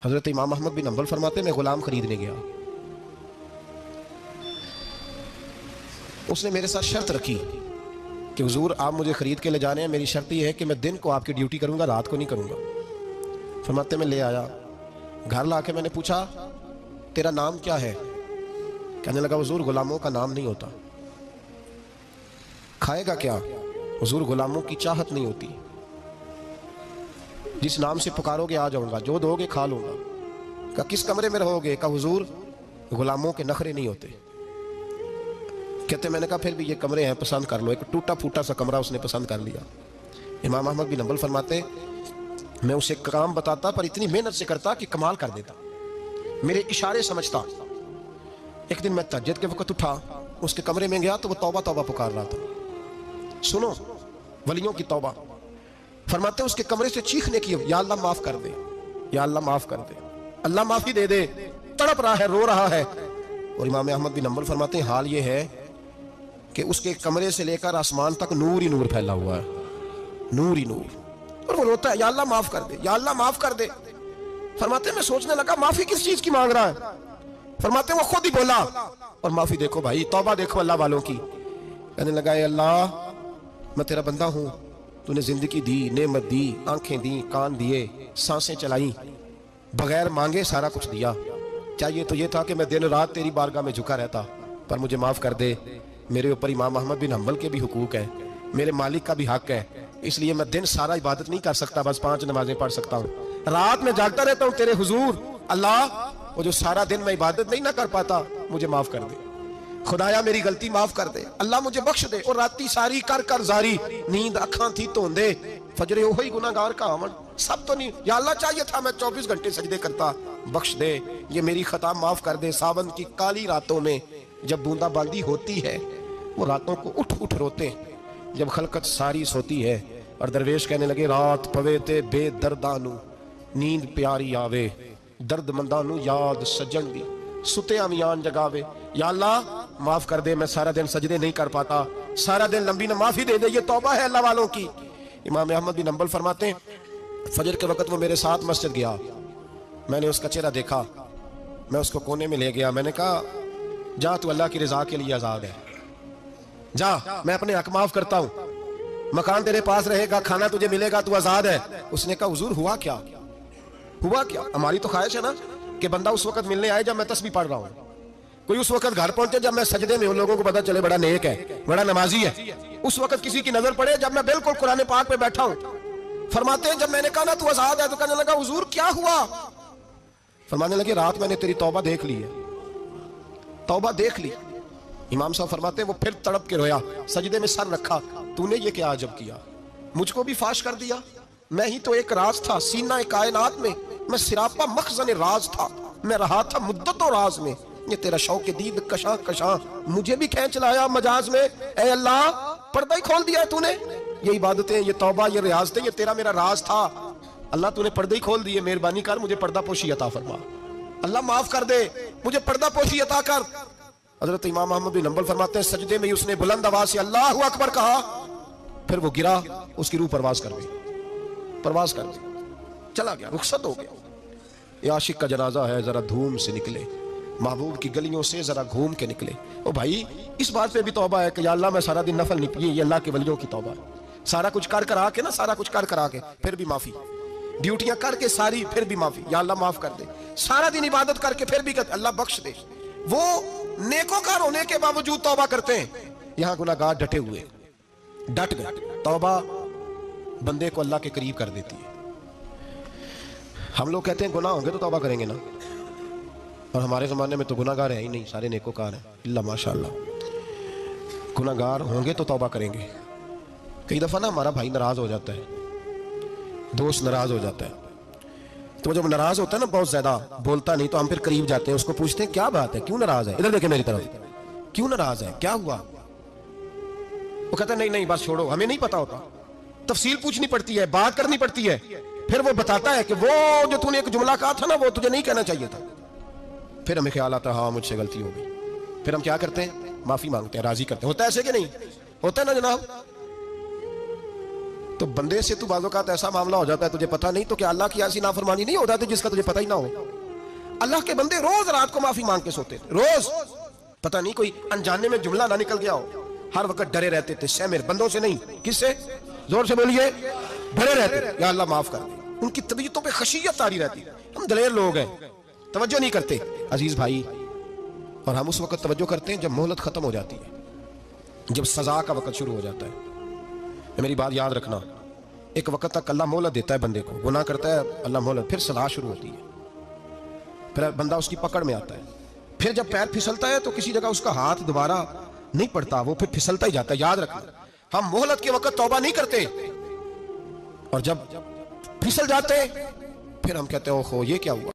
حضرت امام احمد بن حنبل فرماتے میں غلام خریدنے گیا، اس نے میرے ساتھ شرط رکھی کہ حضور آپ مجھے خرید کے لے جانے ہیں، میری شرط یہ ہے کہ میں دن کو آپ کی ڈیوٹی کروں گا، رات کو نہیں کروں گا۔ فرماتے میں لے آیا، گھر لا کے میں نے پوچھا تیرا نام کیا ہے؟ کہنے لگا حضور غلاموں کا نام نہیں ہوتا۔ کھائے گا کیا؟ حضور غلاموں کی چاہت نہیں ہوتی، جس نام سے پکارو گے آ جاؤں گا، جو دو گے کھا لوں گا۔ کہا کس کمرے میں رہو گے؟ کہا حضور غلاموں کے نخرے نہیں ہوتے۔ کہتے میں نے کہا پھر بھی یہ کمرے ہیں پسند کر لو۔ ایک ٹوٹا پھوٹا سا کمرہ اس نے پسند کر لیا۔ امام احمد بن حنبل فرماتے میں اسے کام بتاتا پر اتنی محنت سے کرتا کہ کمال کر دیتا، میرے اشارے سمجھتا۔ ایک دن میں تہجد کے وقت اٹھا، اس کے کمرے میں گیا تو وہ توبہ توبہ پکار رہا تھا۔ سنو ولیوں کی توبہ، فرماتے اس کے کمرے سے چیخنے کی، یا اللہ معاف کر دے، یا اللہ معاف کر دے، اللہ معافی دے دے، تڑپ رہا ہے، رو رہا ہے۔ اور امام احمد بن حنبل فرماتے ہیں حال یہ ہے کہ اس کے کمرے سے لے کر آسمان تک نور ہی نور پھیلا ہوا ہے، نور ہی نور، اور وہ روتا ہے یا اللہ معاف کر دے، یا اللہ معاف کر دے۔ فرماتے میں سوچنے لگا معافی کس چیز کی مانگ رہا ہے؟ فرماتے وہ خود ہی بولا، اور معافی دیکھو بھائی، توبہ دیکھو اللہ والوں کی۔ کہنے لگا اے اللہ میں تیرا بندہ ہوں، تو نے زندگی دی، نعمت دی، آنکھیں دی، کان دیے، سانسیں چلائیں، بغیر مانگے سارا کچھ دیا۔ چاہیے تو یہ تھا کہ میں دن رات تیری بارگاہ میں جھکا رہتا، پر مجھے معاف کر دے۔ میرے اوپر امام احمد بن حنبل کے بھی حقوق ہے، میرے مالک کا بھی حق ہے، اس لیے میں دن سارا عبادت نہیں کر سکتا، بس 5 نمازیں پڑھ سکتا ہوں، رات میں جاگتا رہتا ہوں تیرے حضور۔ اللہ وہ جو سارا دن میں عبادت نہیں نہ کر پاتا مجھے معاف کر دے، خدایا میری غلطی معاف کر دے، اللہ مجھے بخش دے۔ اور راتی ساری کر کر زاری، نیند اکھاں تھی توندے، فجرے وہی گناہگار کا آمن، سب تو نہیں، یا اللہ چاہیے تھا میں 24 گھنٹے سجدے کرتا، بخش دے، یہ میری خطا معاف کر دے۔ ساون کی کالی راتوں میں جب بوندا باندی ہوتی ہے، وہ راتوں کو اٹھ اٹھ روتے ہیں، جب خلقت ساری سوتی ہے، اور درویش کہنے لگے رات پوے تے بے دردانو نیند پیاری آوے، درد مندانو یاد سجن دی ستے امیان جگاوے۔ یا اللہ معاف کر دے، میں سارا دن سجدے نہیں کر پاتا، سارا دن لمبی معافی دے دے، یہ توبہ ہے اللہ والوں کی۔ امام احمد بن حنبل فرماتے ہیں فجر کے وقت وہ میرے ساتھ مسجد گیا، میں نے اس کا چہرہ دیکھا، میں اس کو کونے میں لے گیا، میں نے کہا جا تو اللہ کی رضا کے لیے آزاد ہے، جا میں اپنے حق معاف کرتا ہوں، مکان تیرے پاس رہے گا، کھانا تجھے ملے گا، تو آزاد ہے۔ اس نے کہا حضور ہوا کیا؟ ہوا کیا؟ ہماری تو خواہش ہے نا کہ بندہ اس وقت ملنے آئے جب میں تسبیح پڑھ رہا ہوں، کوئی اس وقت گھر پہنچے جب میں سجدے میں ہوں، لوگوں کو پتا چلے بڑا نیک ہے، بڑا نمازی ہے، اس وقت کسی کی نظر پڑے جب میں بالکل قرآن پاک پہ بیٹھا ہوں۔ فرماتے ہیں جب میں نے کہا نا تو آزاد ہے، تو کہنے لگا حضور کیا ہوا؟ فرمانے لگے رات میں نے تیری توبہ دیکھ لی ہے، توبہ دیکھ لی۔ امام صاحب فرماتے ہیں وہ پھر تڑپ کے رویا، سجدے میں سر رکھا، تو نے یہ کیا عجب کیا، مجھ کو بھی فاش کر دیا، میں ہی تو ایک راز تھا سینہ کائنات میں، میں سراپا مخزن راز تھا، میں رہا تھا مدت و راز میں، یہ تیرا شوق دید کشاں کشاں مجھے بھی کھینچ لایا مجاز میں۔ اے اللہ پردہ ہی کھول دیا ہے تو نے، یہ عبادتیں، یہ توبہ، یہ ریاضتیں، یہ تیرا میرا راز تھا، اللہ تو نے پردہ ہی کھول دیے، مہربانی کر مجھے پردہ پوشی عطا فرما، اللہ معاف کر دے، مجھے پردہ پوشی عطا کر۔ حضرت امام احمد بن حنبل فرماتے ہیں سجدے میں اس نے بلند آواز سے اللہ اکبر کہا، پھر وہ گرا، اس کی روح پرواز کر گئی، پرواز کر گئی، چلا گیا، رخصت ہو گیا۔ یہ عاشق کا جنازہ ہے، ذرا دھوم سے نکلے، محبوب کی گلیوں سے ذرا گھوم کے نکلے۔ او بھائی اس بات پہ بھی توبہ ہے کہ یا اللہ میں سارا دن نفل نہیں پیے، یہ اللہ کے ولیوں کی توبہ ہے، سارا کچھ کر کر آ کے نا، سارا کچھ کر کر آ کے پھر بھی معافی، ڈیوٹیاں کر کے ساری پھر بھی معافی، یا اللہ معاف کر دے، سارا دن عبادت کر کے پھر بھی کہتے اللہ بخش دے۔ وہ نیکوکار ہونے کے باوجود توبہ کرتے ہیں، یہاں گناہگار ڈٹے ہوئے، ڈٹ گئے۔ توبہ بندے کو اللہ کے قریب کر دیتی ہے۔ ہم لوگ کہتے ہیں گناہ ہوں گے تو توبہ کریں گے نا، اور ہمارے زمانے میں تو گناہگار ہیں ہی نہیں، سارے نیکوکار ہیں، اللہ ماشاءاللہ، گناہگار ہوں گے تو توبہ کریں گے۔ کئی دفعہ نا ہمارا بھائی ناراض ہو جاتا ہے، دوست ناراض ہو جاتا ہے، تو جب ناراض ہوتا ہے نا بہت زیادہ بولتا نہیں، تو ہم پھر قریب جاتے ہیں، اس کو پوچھتے ہیں کیا بات ہے، کیوں ناراض ہے، ادھر دیکھیں میری طرف، کیوں ناراض ہے، کیا ہوا؟ وہ کہتا ہے نہیں نہیں بس چھوڑو، ہمیں نہیں پتا ہوتا، تفصیل پوچھنی پڑتی ہے، بات کرنی پڑتی ہے، پھر وہ بتاتا ہے کہ وہ جو تو نے ایک جملہ کہا تھا نا وہ تجھے نہیں کہنا چاہیے تھا، پھر ہمیں خیال آتا ہے ہاں مجھ سے غلطی ہو گئی، پھر ہم کیا کرتے ہیں معافی مانگتے ہیں، راضی کرتے ہیں۔ ہوتا ہے ایسے کہ نہیں ہوتا ہے نا جناب؟ تو بندے سے تو بعض اوقات ایسا معاملہ ہو جاتا ہے تجھے پتہ نہیں، تو کیا اللہ کی ایسی نافرمانی نہیں ہو جاتی جس کا تجھے پتہ ہی نہ ہو؟ اللہ کے بندے روز رات کو معافی مانگ کے سوتے تھے، روز، پتہ نہیں کوئی انجانے میں جملہ نہ نکل گیا ہو، ہر وقت ڈرے رہتے تھے، سیمر بندوں سے نہیں، کس سے؟ زور سے بولیے، ڈرے رہتے، یا اللہ معاف کر دے۔ ان کی طبیعتوں پہ خشیت تاری رہتی، ہم دلیر لوگ ہیں، توجہ نہیں کرتے عزیز بھائی، اور ہم اس وقت توجہ کرتے ہیں جب مہلت ختم ہو جاتی ہے، جب سزا کا وقت شروع ہو جاتا ہے۔ میری بات یاد رکھنا، ایک وقت تک اللہ مہلت دیتا ہے بندے کو، گناہ کرتا ہے اللہ مہلت، پھر سزا شروع ہوتی ہے، پھر بندہ اس کی پکڑ میں آتا ہے، پھر جب پیر پھسلتا ہے تو کسی جگہ اس کا ہاتھ دوبارہ نہیں پڑتا، وہ پھر پھسلتا ہی جاتا ہے۔ یاد رکھنا، ہم مہلت کے وقت توبہ نہیں کرتے، اور جب پھسل جاتے پھر ہم کہتے ہیں اوہو یہ کیا ہوا۔